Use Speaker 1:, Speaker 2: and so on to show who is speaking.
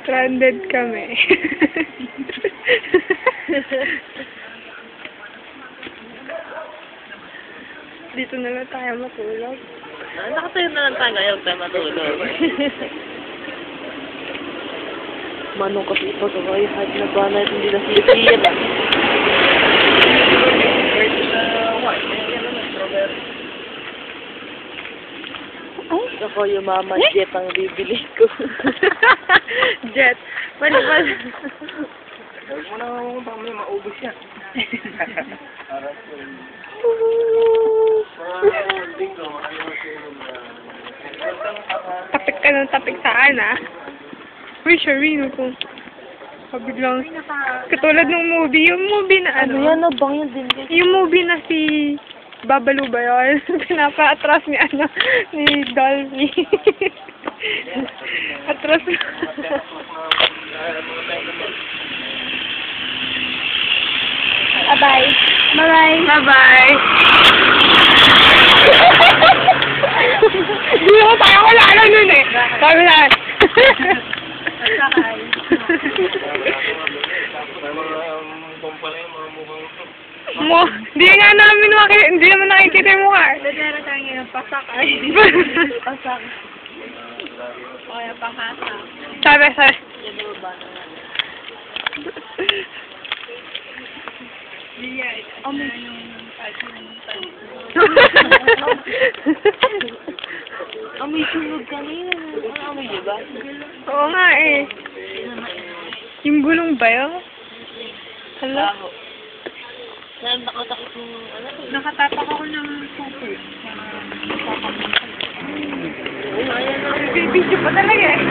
Speaker 1: Stranded kami. Dito na lang tayo matulog.
Speaker 2: Nakatayo na lang tayo ngayon tayo matulog. Manong kasi ito sa kayo kahit na ba na hindi na sisira.
Speaker 1: Oh?
Speaker 2: Ako yung mama jet ang bibili ko.
Speaker 1: Jet. Pali.
Speaker 3: Huwag mo na baka may maubos yan.
Speaker 1: Tapik ka ng tapik saan, ah? Uy, Sharino, kung biglang katulad ng movie, yung movie na
Speaker 2: Ano yan? No, bang yan din.
Speaker 1: yung movie na si Babalu ba yun? Pinapa-atras ni ni Dolphy. Atras.
Speaker 2: Bye-bye.
Speaker 1: Bye-bye. Bye-bye. Hindi ko tayo wala lang nun eh. Sabi na.
Speaker 2: Sakay.
Speaker 1: Hindi nga namin hindi naman nakikita yung mukha.
Speaker 2: Dadara tayo ngayon, pasakay. Pasak. O kaya pangasa.
Speaker 1: Sabi.
Speaker 2: Amoy sunog kanina. Ano amoy, diba?
Speaker 1: Oo nga eh. Yung gulong ba yun? Hala?
Speaker 2: Saan nakatakot yung ano?
Speaker 1: Nakatapak ako ng super.
Speaker 2: Oo, ayan na.
Speaker 1: Video pa talaga eh.